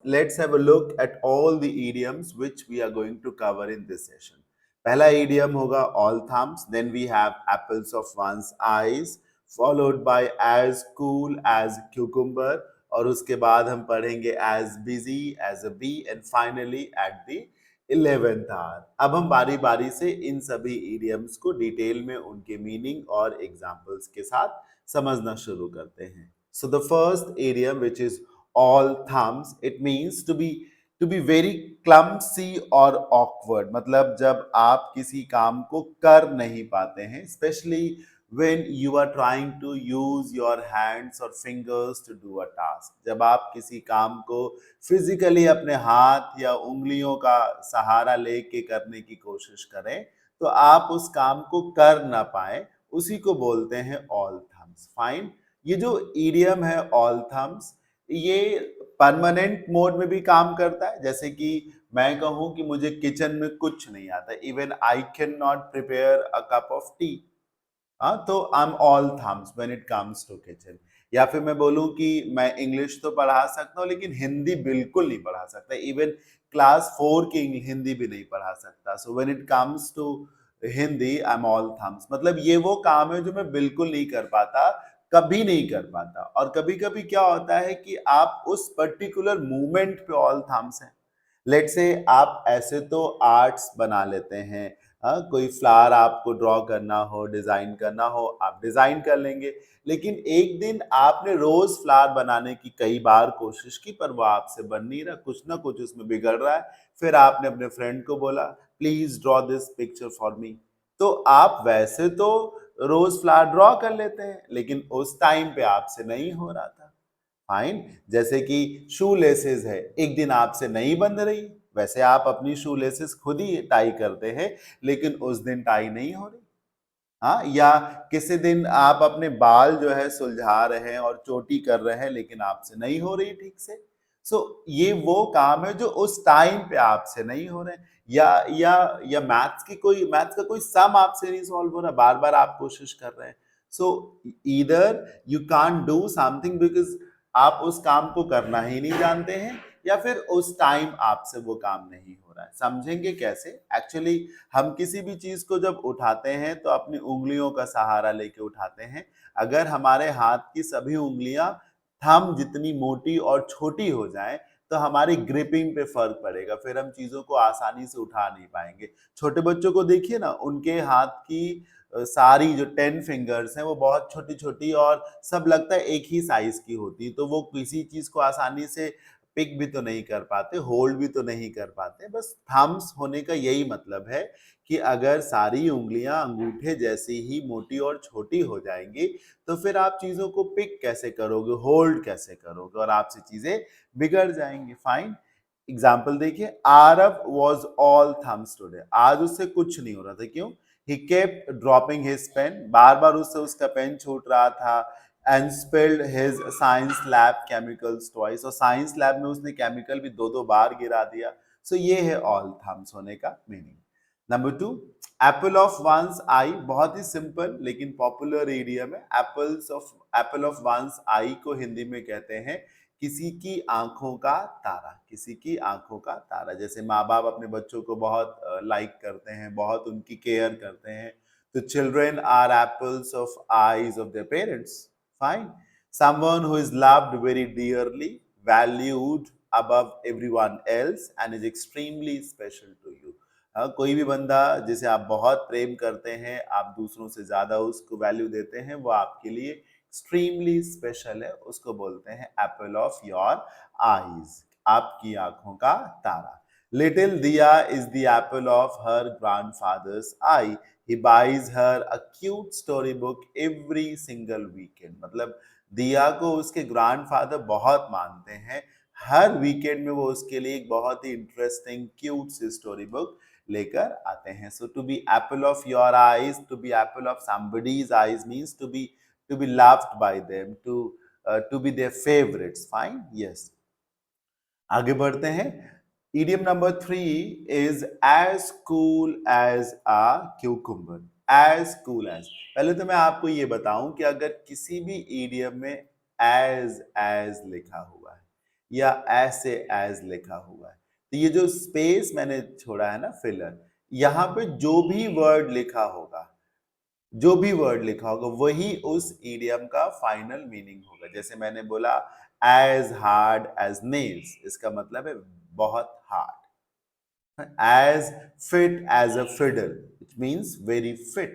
let's have a look at all the idioms which we are going to cover in this session. पहला idiom होगा all thumbs, then we have apples of one's eyes, followed by as cool as cucumber, और उसके बाद हम पढ़ेंगे as busy as a bee, and finally at the 11th hour. अब हम बारी बारी से इन सभी idioms को डिटेल में उनके मीनिंग और एग्जाम्पल्स के साथ समझना शुरू करते हैं. So the first idiom, which is all thumbs, it means to be very clumsy or awkward. मतलब जब आप किसी काम को कर नहीं पाते हैं, especially when you are trying to use your hands or fingers to do a task. जब आप किसी काम को फिजिकली अपने हाथ या उंगलियों का सहारा लेके करने की कोशिश करें, तो आप उस काम को कर ना पाए, उसी को बोलते हैं all thumbs. फाइन. ये जो इडियम है ऑल थम्स, ये परमानेंट मोड में भी काम करता है. जैसे कि मैं कहूं कि मुझे किचन में कुछ नहीं आता, even I can not prepare a cup of tea, हाँ, तो I am all thumbs when it comes to kitchen. या फिर मैं बोलूं कि मैं इंग्लिश तो पढ़ा सकता हूँ लेकिन हिंदी बिल्कुल नहीं पढ़ा सकता, इवन क्लास 4 की हिंदी भी नहीं पढ़ा सकता. So when it comes to Hindi, I am all thumbs. मतलब ये वो काम है जो मैं बिल्कुल नहीं कर पाता, कभी नहीं कर पाता. और कभी कभी क्या होता है कि आप उस पर्टिकुलर मूवमेंट पे ऑल थम्स हैं. लेट्स से आप ऐसे तो आर्ट्स बना लेते हैं, कोई फ्लावर आपको ड्रॉ करना हो, डिजाइन करना हो, आप डिजाइन कर लेंगे. लेकिन एक दिन आपने रोज फ्लावर बनाने की कई बार कोशिश की, पर वो आपसे बन नहीं रहा, कुछ ना कुछ उसमें बिगड़ रहा है. फिर आपने अपने फ्रेंड को बोला, please draw this picture for me. तो आप वैसे तो रोज फ्लावर ड्रॉ कर लेते हैं, लेकिन उस टाइम पे आपसे नहीं हो रहा था. फाइन. जैसे कि शू लेसेस है, एक दिन आपसे नहीं बंध रही. वैसे आप अपनी शू लेसेस खुद ही टाई करते हैं, लेकिन उस दिन टाई नहीं हो रही. हाँ, या किसी दिन आप अपने बाल जो है सुलझा रहे हैं और चोटी कर रहे हैं, लेकिन आपसे नहीं हो रही ठीक से. सो ये वो काम है जो उस टाइम पे आपसे नहीं हो रहे हैं. या मैथ्स का कोई सम आपसे नहीं सॉल्व हो रहा, बार बार आप कोशिश कर रहे हैं. सो either you can't do something because आप उस काम को करना ही नहीं जानते हैं, या फिर उस टाइम आपसे वो काम नहीं हो रहा है. समझेंगे कैसे? एक्चुअली हम किसी भी चीज को जब उठाते हैं तो अपनी उंगलियों का सहारा लेके उठाते हैं. अगर हमारे हाथ की सभी उंगलियां थंब जितनी मोटी और छोटी हो जाएं, तो हमारी ग्रिपिंग पे फर्क पड़ेगा, फिर हम चीजों को आसानी से उठा नहीं पाएंगे. छोटे बच्चों को देखिए ना, उनके हाथ की सारी जो 10 फिंगर्स हैं वो बहुत छोटी छोटी और सब लगता है एक ही साइज की होती, तो वो किसी चीज को आसानी से पिक भी तो नहीं कर पाते, होल्ड भी तो नहीं कर पाते. बस थम्स होने का यही मतलब है कि अगर सारी उंगलियां अंगूठे जैसी ही मोटी और छोटी हो जाएंगी, तो फिर आप चीजों को पिक कैसे करोगे, होल्ड कैसे करोगे, और आपसे चीजें बिगड़ जाएंगी. फाइन. एग्जाम्पल देखिए, Aarav was all thumbs today. आज उससे कुछ नहीं हो रहा था. क्यों? He kept dropping his pen. बार बार उससे उसका पेन छूट रहा था. And spilled his science lab chemicals twice. और साइंस लैब में उसने केमिकल भी दो दो बार गिरा दिया. सो ये है ऑल थम्स होने का meaning. Number 2, apple of one's eye. बहुत ही सिंपल लेकिन पॉपुलर इडियम है. एप्पल ऑफ वंस आई को हिंदी में कहते हैं किसी की आंखों का तारा. किसी की आंखों का तारा. जैसे माँ बाप अपने बच्चों को बहुत लाइक करते हैं, बहुत उनकी केयर करते हैं. तो children are apples of eyes of their parents. Fine. Someone who is loved very dearly, valued above everyone else, and is extremely special to you. कोई भी बंदा जिसे आप बहुत प्रेम करते हैं, आप दूसरों से ज्यादा उसको वैल्यू देते हैं, वो आपके लिए एक्सट्रीमली स्पेशल है, उसको बोलते हैं एप्पल ऑफ योर आईज, आपकी आंखों का तारा. लिटिल दिया is the Apple of her grandfathers I. He buys her a cute storybook every single weekend. मतलब दिया को उसके ग्रैंडफादर बहुत मानते हैं. हर वीकेंड में वो उसके लिए एक बहुत ही इंटरेस्टिंग क्यूट सी स्टोरी बुक लेकर आते हैं. So to be apple of your eyes, to be apple of somebody's eyes means to be loved by them, to be their favorites. Fine. Yes. आगे बढ़ते हैं. Idiom number 3 is as cool as a cucumber. As cool as. पहले तो मैं आपको ये बताऊं कि अगर किसी भी इडियम में एज लिखा हुआ है, या ऐसे एज लिखा हुआ है। तो ये जो स्पेस मैंने छोड़ा है ना फिलर, यहाँ पे जो भी वर्ड लिखा होगा वही उस इडियम का फाइनल मीनिंग होगा। जैसे मैंने बोला एज हार्ड एज नेल्स, इसका मतलब है बहुत hard. As fit as a fiddle, which means very fit.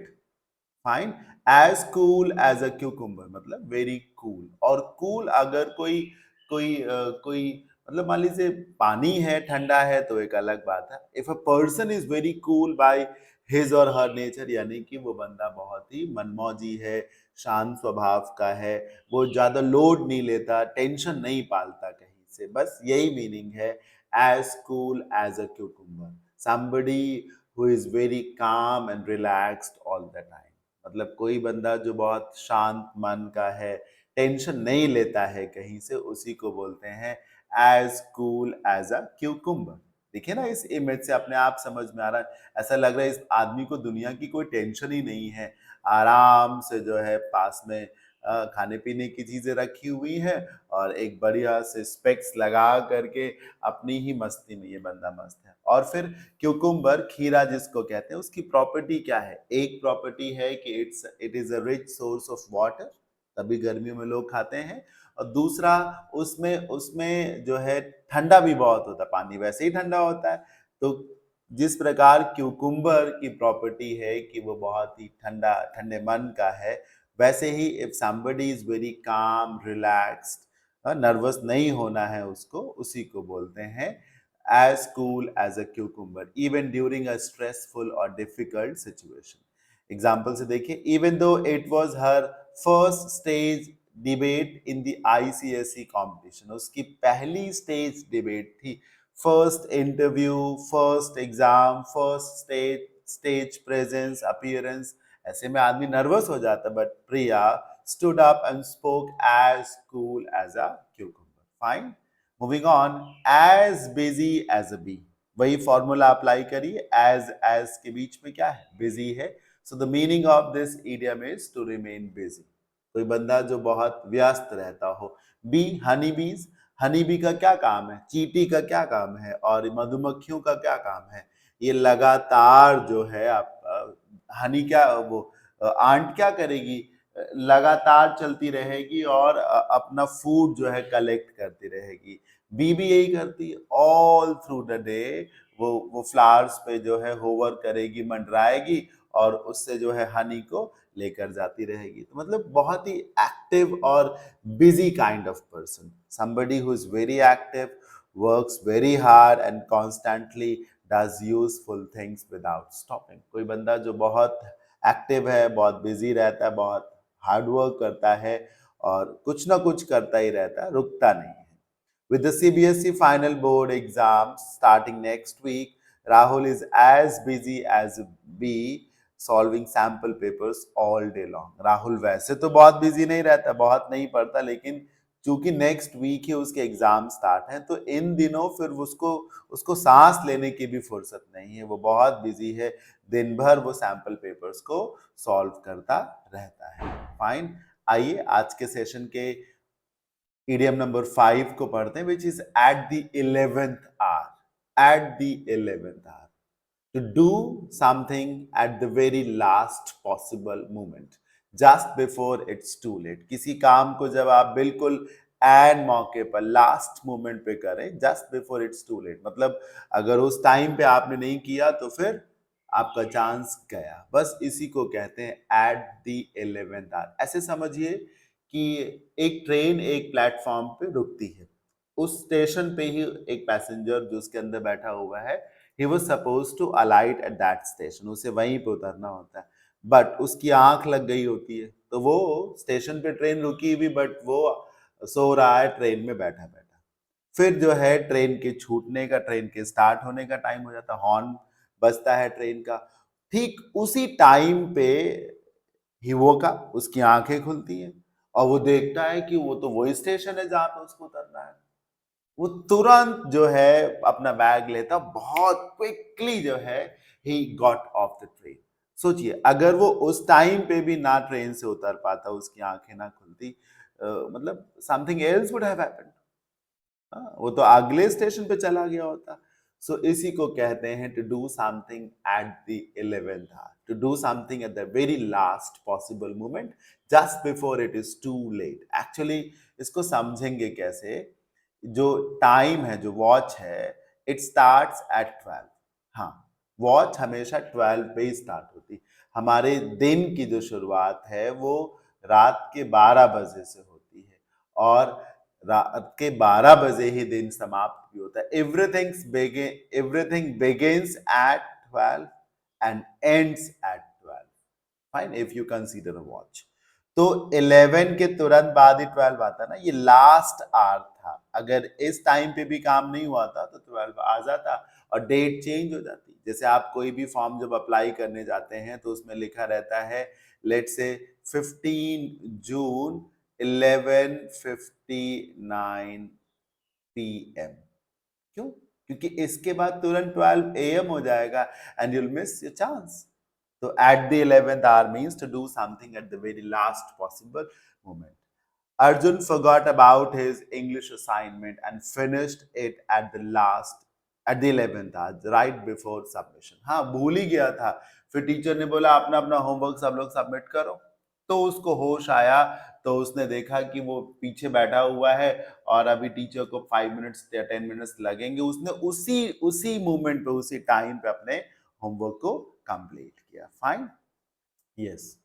Fine. As cool as a cucumber, मतलब वेरी कूल। और कूल अगर कोई कोई कोई मतलब मान लीजिए पानी है, ठंडा है, तो एक अलग बात है। If a person is very cool by his और हर नेचर, यानी कि वो बंदा बहुत ही मनमौजी है, शांत स्वभाव का है, वो ज्यादा लोड नहीं लेता, टेंशन नहीं पालता कहीं से, बस यही मीनिंग है as cool as a cucumber. somebody who is very calm and relaxed all the time, मतलब कोई बंदा जो बहुत शांत मन का है, टेंशन नहीं लेता है कहीं से, उसी को बोलते हैं as cool as a cucumber. देखिए ना, इस इमेज से अपने आप समझ में आ रहा है, ऐसा लग रहा है इस आदमी को दुनिया की कोई टेंशन ही नहीं है। आराम से जो है पास में खाने पीने की चीजें रखी हुई है, और एक बढ़िया से स्पेक्स लगा करके अपनी ही मस्ती में ये बंदा मस्त है। और फिर क्यूकुम्बर, खीरा जिसको कहते हैं, उसकी प्रॉपर्टी क्या है? एक प्रॉपर्टी है कि it is a rich source of water, तभी गर्मियों में लोग खाते हैं। और दूसरा, उसमें उसमें जो है ठंडा भी बहुत होता है, पानी वैसे ही ठंडा होता है। तो जिस प्रकार क्यूकुम्बर की प्रॉपर्टी है कि वो बहुत ही ठंडा ठंडे मन का है, वैसे ही if somebody is very calm relaxed, nervous नहीं होना है उसको, उसी को बोलते हैं as cool as a cucumber even during a stressful or difficult situation. Example से देखिए, even though it was her first stage debate in the ICSE competition, उसकी पहली स्टेज डिबेट थी, first interview, first exam, first stage presence, appearance, ऐसे में आदमी nervous हो जाता, but Priya stood up and spoke as cool as a cucumber. Fine. Moving on, as busy as a bee, वही formula apply करिए। As के बीच में क्या है? बिजी है। So the meaning of this idiom is to remain busy, कोई बंदा जो बहुत व्यस्त रहता हो। बी, हनी बीज, हनी बी का क्या काम है? चींटी का क्या काम है? और मधुमक्खियों का क्या काम है? ये लगातार जो है आप हनी क्या वो आंट क्या करेगी? लगातार चलती रहेगी और अपना फूड जो है कलेक्ट करती रहेगी। बी भी यही करती है, ऑल थ्रू द डे वो फ्लावर्स पे जो है होवर करेगी, मंडराएगी, और उससे जो है हनी को लेकर जाती रहेगी। तो मतलब बहुत ही एक्टिव और busy kind of person, somebody who is very active, works very hard and constantly does useful things without stopping। कोई बंदा जो बहुत एक्टिव है, बहुत बिजी रहता है, बहुत हार्ड वर्क करता है, और कुछ ना कुछ करता ही रहता है, रुकता नहीं है। With the CBSE final board exams starting next week, Rahul is as busy as B solving sample papers all day long। Rahul वैसे तो बहुत बिजी नहीं रहता, बहुत नहीं पढ़ता, लेकिन चूंकि नेक्स्ट वीक ही उसके एग्जाम स्टार्ट हैं, तो इन दिनों फिर उसको उसको सांस लेने की भी फुर्सत नहीं है, वो बहुत बिजी है, दिन भर वो सैंपल पेपर्स को सॉल्व करता रहता है। फाइन। आइए आज के सेशन के इडियम नंबर 5 को पढ़ते हैं, which is at the 11th hour. At the 11th hour, to do something at the very last possible moment, just before it's too late. किसी काम को जब आप बिल्कुल एन मौके पर, लास्ट मोमेंट पे करें, just before it's too late, मतलब अगर उस टाइम पे आपने नहीं किया तो फिर आपका चांस गया। बस इसी को कहते हैं एट द 11th आवर। ऐसे समझिए कि एक ट्रेन एक प्लेटफॉर्म पे रुकती है, उस स्टेशन पे ही एक पैसेंजर जो उसके अंदर बैठा हुआ है, he was supposed to alight at that station, उसे वहीं पे उतरना होता है, बट उसकी आंख लग गई होती है, तो वो स्टेशन पे ट्रेन रुकी हुई, बट वो सो रहा है ट्रेन में बैठा बैठा। फिर जो है ट्रेन के छूटने का, ट्रेन के स्टार्ट होने का टाइम हो जाता है, हॉर्न बजता है ट्रेन का। ठीक उसी टाइम पे हीवो का उसकी आंखें खुलती हैं, और वो देखता है कि वो तो वही स्टेशन है जहां पे उसको उतरना है। वो तुरंत जो है अपना बैग लेता, बहुत क्विकली जो है he got off the train. सोचिए, अगर वो उस टाइम पे भी ना ट्रेन से उतर पाता, उसकी आंखें ना खुलती, मतलब something else would have happened. वो तो अगले स्टेशन पे चला गया होता। सो इसी को कहते हैं to do something at the 11th hour, to do something at the very last possible moment just before it is too late. Actually इसको समझेंगे कैसे, जो टाइम है, जो वॉच है, इट स्टार्ट्स एट 12। हाँ, वॉच हमेशा 12 पे ही स्टार्ट होती। हमारे दिन की जो शुरुआत है वो रात के 12 बजे से होती है, और रात के 12 बजे ही दिन समाप्त भी होता है। Everything begins at 12 and ends at 12। Fine, if you consider a watch. तो 11 के तुरंत बाद ही 12 आता ना, ये लास्ट आवर था। अगर इस टाइम पे भी काम नहीं हुआ था तो 12 आ जाता और डेट चेंज हो जाती। जैसे आप कोई भी फॉर्म जब अप्लाई करने जाते हैं तो उसमें लिखा रहता है, लेट्स से 15 जून 11:59 PM। क्यों? क्योंकि इसके बाद तुरंत 12 AM हो जाएगा and you'll miss your chance. So at the 11th hour means to do something at the very last possible moment. Arjun forgot about his English assignment and finished it at the 11th hour, right before submission. हाँ, भूल ही गया था। फिर teacher ने बोला अपना अपना homework सब लोग सबमिट करो। तो उसको होश आया, तो उसने देखा कि वो पीछे बैठा हुआ है और अभी टीचर को 5 मिनट्स या 10 मिनट्स लगेंगे। उसने उसी उसी मोमेंट पे, उसी टाइम पे अपने होमवर्क को कंप्लीट किया। Fine, yes.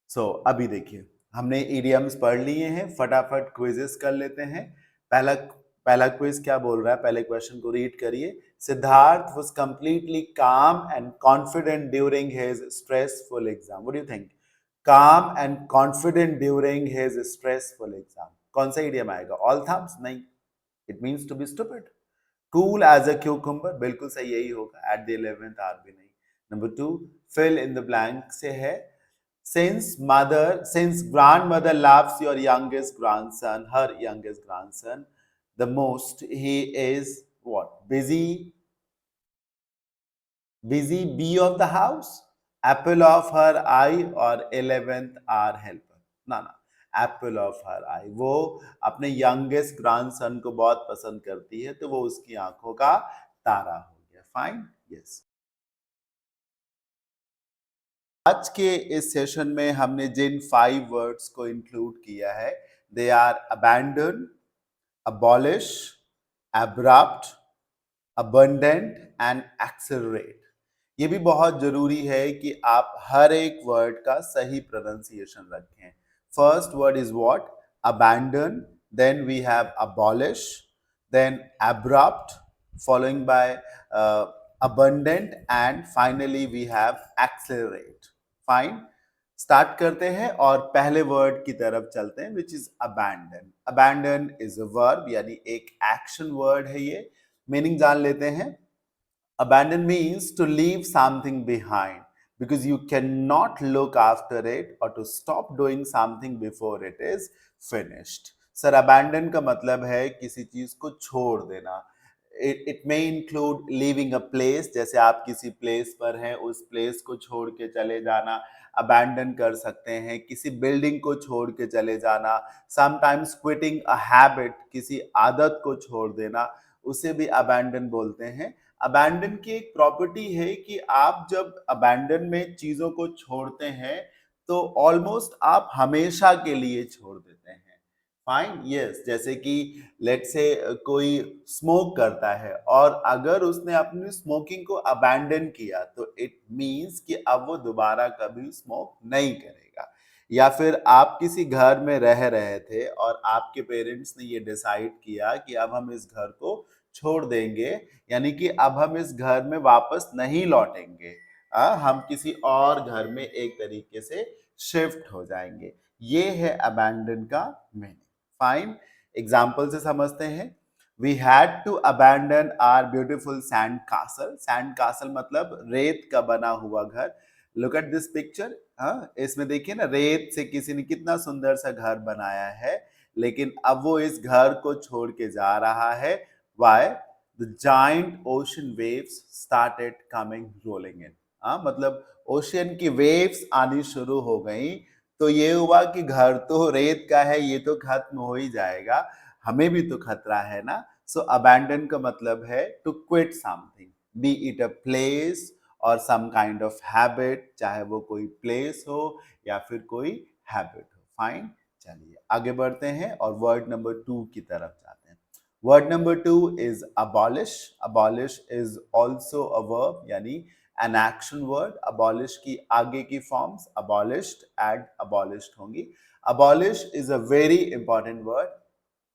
सो अभी देखिए, हमने इडियम्स पढ़ लिए हैं, फटाफट क्विजेस कर लेते हैं। पहला पहला क्विज क्या बोल रहा है, पहले क्वेश्चन को रीड करिए। Siddharth was completely calm and confident during his stressful exam. What do you think? Calm and confident during his stressful exam. कौन सा इडियम आएगा? All thumbs? नहीं, it means to be stupid. Cool as a cucumber, बिल्कुल सही यही होगा। At the 11th hour भी नहीं। Number 2, fill in the blank से है, since grandmother loves your youngest grandson, her youngest grandson, the most, he is what? Busy bee of the house, apple of her eye, or 11th hour helper? ना ना, apple of her eye। वो अपने youngest grandson को बहुत पसंद करती है, तो वो उसकी आंखों का तारा हो गया। Fine, yes. आज के इस सेशन में हमने जिन 5 वर्ड्स को इंक्लूड किया है, they are abandon, abolish, abrupt, abundant and accelerate। ये भी बहुत जरूरी है कि आप हर एक वर्ड का सही प्रोनाउंसिएशन रखें। First word is what? abandon, then we have abolish, then abrupt, following by abundant, and finally we have accelerate। Fine, start करते हैं और पहले वर्ड की तरफ चलते हैं, which is abandon. Abandon is a verb, यानी एक एक्शन वर्ड है। ये मीनिंग जान लेते हैं। Abandon means to leave something behind because you cannot look after it, or to stop doing something before it is finished। Sir, abandon का मतलब है किसी चीज को छोड़ देना। it may include leaving a place, जैसे आप किसी प्लेस पर हैं, उस प्लेस को छोड़ के चले जाना, abandon कर सकते हैं। किसी बिल्डिंग को छोड़ के चले जाना, sometimes quitting a habit, किसी आदत को छोड़ देना, उसे भी abandon बोलते हैं। अबैंडन की एक प्रॉपर्टी है कि आप जब अबैंडन में चीजों को छोड़ते हैं तो ऑलमोस्ट आप हमेशा के लिए छोड़ देते हैं। Fine, yes. जैसे कि लेट्स से कोई स्मोक करता है और अगर उसने अपनी स्मोकिंग को अबैंडन किया तो इट मींस कि अब वो दोबारा कभी स्मोक नहीं करेगा। या फिर आप किसी घर में रह रहे थे और आपके पेरेंट्स ने ये डिसाइड किया कि अब हम इस घर को छोड़ देंगे, यानी कि अब हम इस घर में वापस नहीं लौटेंगे, हम किसी और घर में एक तरीके से शिफ्ट हो जाएंगे। ये है अबैंडन का मीनिंग। फाइन, एग्जाम्पल से समझते हैं। We had to abandon our beautiful sand castle. Sand castle मतलब रेत का बना हुआ घर। Look at this picture. हाँ, इसमें देखिए ना, रेत से किसी ने कितना सुंदर सा घर बनाया है, लेकिन अब वो इस घर को छोड़ के जा रहा है। Why? The giant ocean waves started coming rolling in। मतलब ओशियन की वेव्स आनी शुरू हो गई, तो ये हुआ कि घर तो रेत का है, ये तो खत्म हो ही जाएगा। हमें भी तो खतरा है ना। सो अबैंडन का मतलब है to quit something, be it a place और सम काइंड ऑफ हैबिट, चाहे वो कोई प्लेस हो या फिर कोई हैबिट हो। फाइन, चलिए आगे बढ़ते हैं और वर्ड नंबर 2 की तरफ जाते हैं। Word number 2 is abolish. Abolish is also a verb, यानी एन एक्शन वर्ड। अबॉलिश की आगे की फॉर्म्स अबॉलिश्ड एंड अबॉलिश्ड होंगी। Abolish is a very important word.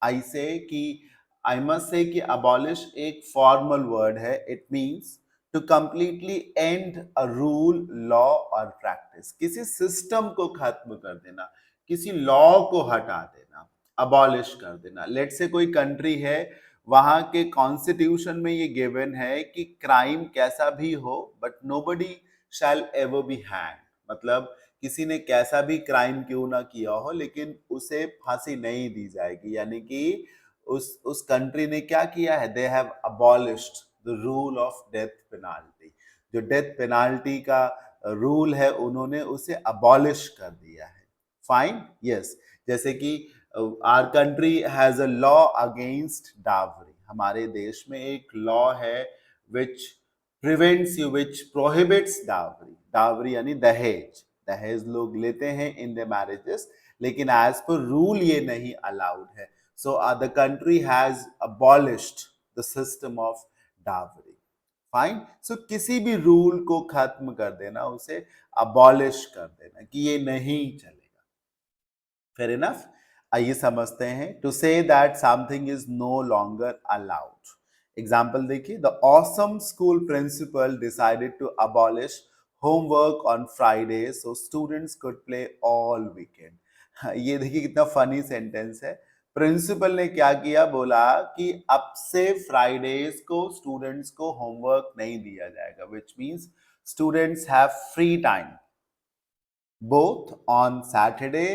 I say कि आई मस्ट से कि अबॉलिश एक फॉर्मल वर्ड है। It means to completely end a rule, law और प्रैक्टिस। किसी सिस्टम को खत्म कर देना, किसी लॉ को हटा देना, अबॉलिश कर देना। लेट से कोई कंट्री है, वहां के कॉन्स्टिट्यूशन में ये गिवन है कि क्राइम कैसा भी हो but nobody shall ever be hang, मतलब किसी ने कैसा भी क्राइम क्यों ना किया हो लेकिन उसे फांसी नहीं दी जाएगी। यानी कि उस कंट्री ने क्या किया है, they have abolished the rule of death penalty. जो डेथ पेनाल्टी का रूल है उन्होंने उसे अबॉलिश कर दिया है। Fine, yes. जैसे कि our country has a law against dowry. हमारे देश में एक लॉ है which prevents you, which prohibits dowry. Dowry यानी दहेज। दहेज लोग लेते हैं इन द मैरिजेस, लेकिन एज पर रूल ये नहीं अलाउड है। So the country has abolished the system of dowry. Fine, so किसी भी रूल को खत्म कर देना, उसे अबॉलिश कर देना कि ये नहीं चलेगा। Fair enough. आइए समझते हैं। To say that something is no longer allowed. Example देखिए, the awesome school principal decided to abolish homework on Friday so students could play all weekend. ये देखिए कितना फनी सेंटेंस है। प्रिंसिपल ने क्या किया, बोला कि अब से फ्राइडेज को स्टूडेंट्स को होमवर्क नहीं दिया जाएगा, which means students have free time both on Saturday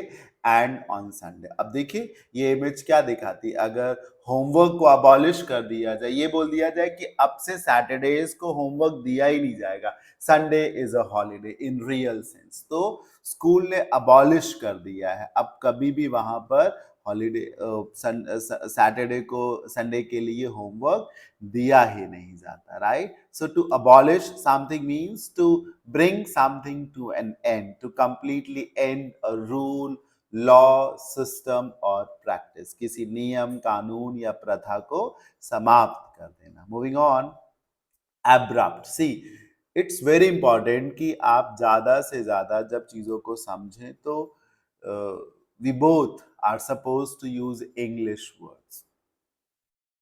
and on Sunday. अब देखिए ये इमेज क्या दिखाती है, अगर होमवर्क को अबॉलिश कर दिया जाए, ये बोल दिया जाए कि अब से सैटरडेज को होमवर्क दिया ही नहीं जाएगा, Sunday is a holiday in real sense, तो स्कूल ने अबॉलिश कर दिया है, अब कभी भी वहां पर हॉलीडे सैटरडे को संडे के लिए होमवर्क दिया ही नहीं जाता, right. So to abolish something means to bring something to an end, to completely end a rule, law, system और प्रैक्टिस, किसी नियम, कानून या प्रथा को समाप्त कर देना। Moving on, abrupt. See, it's very important कि आप ज्यादा से ज्यादा जब चीजों को समझें तो we both are suppose to use English words,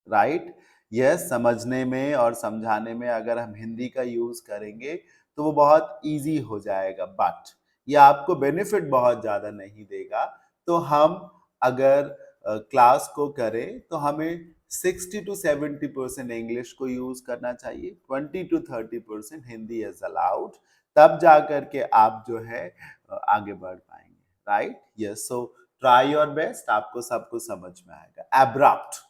right. Yes, समझने में और समझाने में अगर हम हिंदी का यूज करेंगे तो वो बहुत इजी हो जाएगा, बट ये आपको बेनिफिट बहुत ज्यादा नहीं देगा। तो हम अगर क्लास को करें तो हमें 60 to 70% इंग्लिश को यूज करना चाहिए, 20 to 30% हिंदी इज अलाउड, तब जा करके आप जो है आगे बढ़ पाएंगे, right. Yes, so try your best, आपको सब कुछ समझ में आएगा। Abrupt.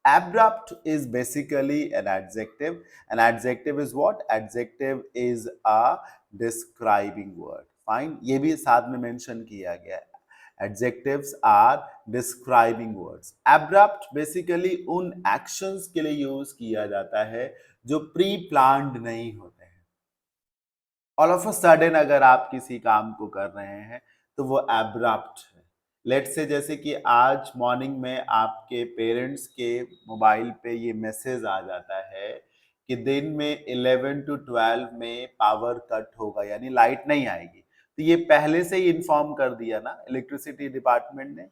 Abrupt is basically an adjective. An adjective is what? Adjective is a describing word. Fine. ये भी साथ में mention किया गया है. Adjectives are describing words. Abrupt basically उन actions के लिए use किया जाता है जो pre-planned नहीं होते हैं. All of a sudden अगर आप किसी काम को कर रहे हैं तो वो abrupt है। लेट से जैसे कि आज मॉर्निंग में आपके पेरेंट्स के मोबाइल पे ये मैसेज आ जाता है कि दिन में 11 to 12 में पावर कट होगा, यानी लाइट नहीं आएगी, तो ये पहले से ही इन्फॉर्म कर दिया ना इलेक्ट्रिसिटी डिपार्टमेंट ने।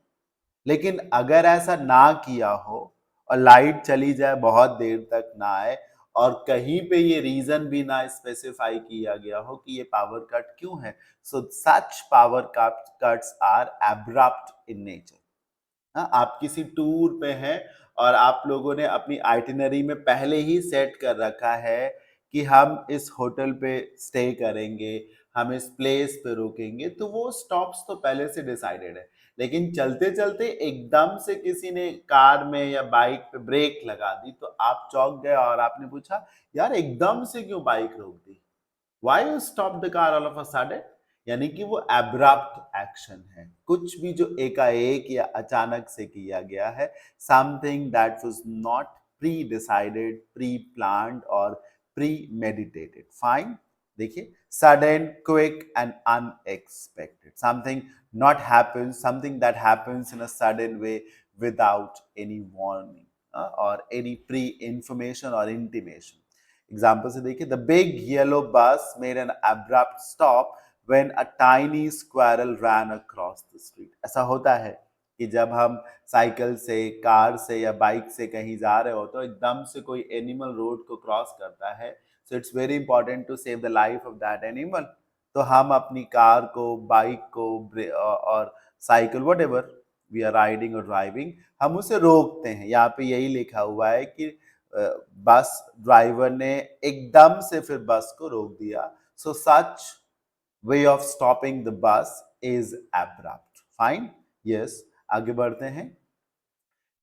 लेकिन अगर ऐसा ना किया हो और लाइट चली जाए, बहुत देर तक ना आए, और कहीं पे ये रीजन भी ना स्पेसिफाई किया गया हो कि ये पावर कट क्यों है, so such power cuts are abrupt in nature. हाँ, आप किसी टूर पे हैं और आप लोगों ने अपनी आइटिनरी में पहले ही सेट कर रखा है कि हम इस होटल पे स्टे करेंगे, हम इस प्लेस पे रुकेंगे, तो वो स्टॉप्स तो पहले से डिसाइडेड है। लेकिन चलते चलते एकदम से किसी ने कार में या बाइक पे ब्रेक लगा दी तो आप चौंक गए और आपने पूछा, यार एकदम से क्यों बाइक रोक दी, why you stop the car all of a sudden. यानी कि वो एब्रप्ट एक्शन है, कुछ भी जो एकाएक या अचानक से किया गया है, something that was not pre decided, pre planned और प्री मेडिटेटेड। फाइन, देखिए, sudden, quick and unexpected, something not happen, something that happens in a sudden way without any warning or any pre-information or intimation. Example से देखिए, the big yellow bus made an abrupt stop when a tiny squirrel ran across the street. ऐसा होता है कि जब हम cycle से, car से या बाइक से कहीं जा रहे हो तो एकदम से कोई एनिमल रोड को क्रॉस करता है, so it's very important to save the life of that animal. तो हम अपनी कार को, बाइक को और cycle, whatever we are riding और ड्राइविंग, हम उसे रोकते हैं। यहाँ पे यही लिखा हुआ है कि बस ड्राइवर ने एकदम से फिर बस को रोक दिया। So such way of stopping the bus is abrupt. Fine, yes, आगे बढ़ते हैं।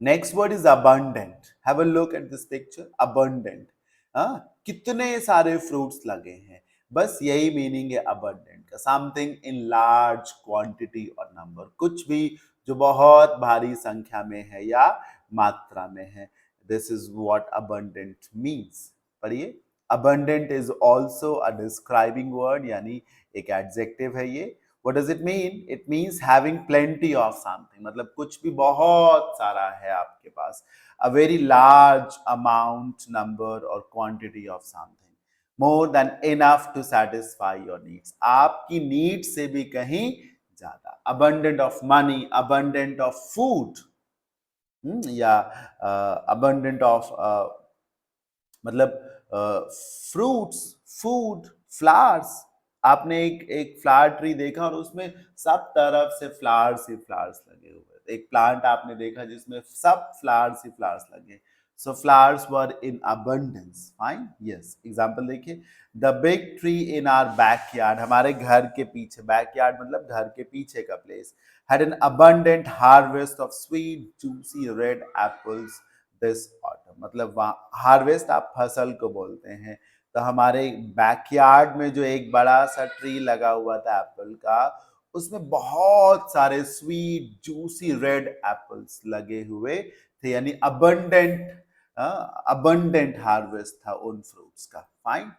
Next word is abundant. Have a look at this picture, abundant. कितने सारे फ्रूट्स लगे हैं, बस यही मीनिंग है abundant का, समथिंग इन लार्ज क्वांटिटी और नंबर, कुछ भी जो बहुत भारी संख्या में है या मात्रा में है। This is what abundant means. पढ़िए, abundant is also a describing word, यानी एक एडजेक्टिव है ये। What does it mean? It means having plenty of something. मतलब कुछ भी बहुत सारा है आपके पास, a very large amount, number or quantity of something, more than enough to satisfy your needs. आपकी नीड से भी कहीं ज्यादा। Abundant of money, abundant of food, या abundant of मतलब फ्रूट्स, फूड, फ्लावर्स। आपने एक फ्लावर ट्री देखा और उसमें सब तरफ से फ्लावर्स ही फ्लावर्स लगे हुए। एक प्लांट आपने देखा जिसमें सब फ्लावर्स ही फ्लावर्स लगे। So flowers were in abundance. Fine, yes. Example देखिए, the big tree in our backyard, हमारे घर के पीछे, बैकयार्ड मतलब घर के पीछे का place, had an abundant harvest of sweet juicy red apples this autumn. मतलब हार्वेस्ट आप फसल को बोलते हैं। तो हमारे बैकयार्ड में जो एक बड़ा सा ट्री लगा हुआ था एप्पल का, उसमें बहुत सारे स्वीट जूसी रेड एप्पल्स लगे हुए थे, यानी अबंडेंट हार्वेस्ट था उन फ्रूट्स का। Fine,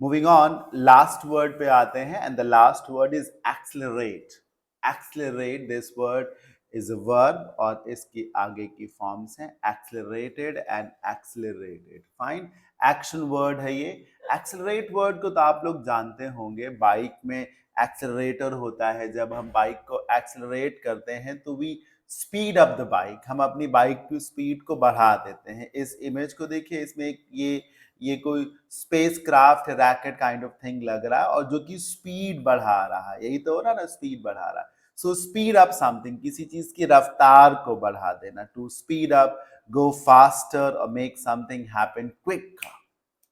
moving on, last word पे आते हैं, and the last word is accelerate. Accelerate, this word is a verb और इसकी आगे की फॉर्म्स हैं accelerated and accelerated. Fine, action word है ये। एक्सेलरेट वर्ड को तो आप लोग जानते होंगे, बाइक में एक्सेलरेटर होता है। जब हम बाइक को एक्सेलरेट करते हैं तो we speed up the bike, हम अपनी बाइक की स्पीड को बढ़ा देते हैं। इस इमेज को देखिए, इसमें एक ये कोई space craft racket kind of thing लग रहा है और जो कि स्पीड बढ़ा रहा है, यही तो हो रहा है ना, स्पीड बढ़ा रहा है। सो स्पीड अप समथिंग, किसी चीज की रफ्तार को बढ़ा देना, to speed up, go faster और मेक समथिंग हैपन क्विक।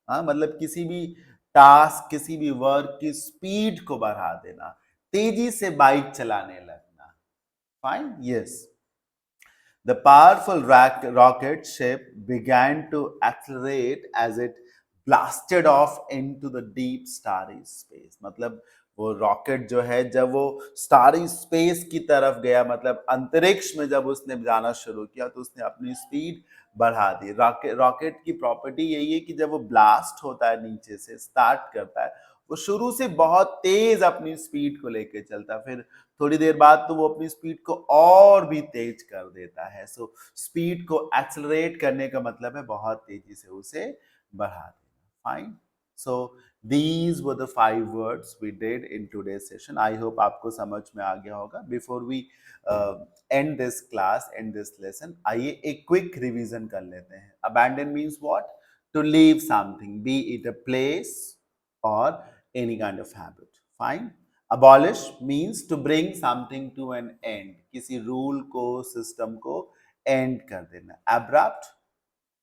मतलब किसी भी टास्क, किसी भी वर्क की स्पीड को बढ़ा देना, तेजी से बाइक चलाने लगना। Fine, yes. The powerful rocket ship began to accelerate as it blasted off into the deep starry space. मतलब वो रॉकेट जो है, जब वो स्टारी स्पेस की तरफ गया, मतलब अंतरिक्ष में जब उसने जाना शुरू किया, तो उसने अपनी स्पीड बढ़ा दी। रॉकेट की प्रॉपर्टी यही है कि जब वो ब्लास्ट होता है, नीचे से स्टार्ट करता है, वो शुरू से बहुत तेज अपनी स्पीड को लेके चलता है, फिर थोड़ी देर बाद तो वो अपनी स्पीड को और भी तेज कर देता है। सो स्पीड को एक्सेलरेट करने का मतलब है बहुत तेजी से उसे बढ़ा देना। Fine, so these were the 5 words we did in today's session. I hope आपको समझ में आ गया होगा। Before we end this class, and this lesson, आइए एक क्विक रिवीजन कर लेते हैं। Abandon means what? To leave something, be it a place or any kind of habit. Fine. Abolish means to bring something to an end, किसी rule को, system को and कर देना। Abrupt,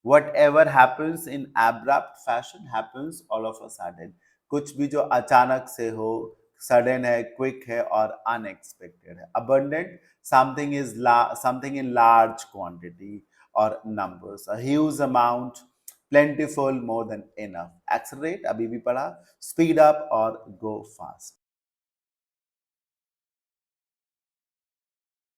whatever happens in abrupt fashion happens all of a sudden, कुछ भी जो अचानक से हो, सडन है, क्विक है और अनएक्सपेक्टेड है। Abundant, something in large quantity or numbers, a huge amount, plentiful, more than enough। Accelerate अभी भी पढ़ा, speed up और go fast।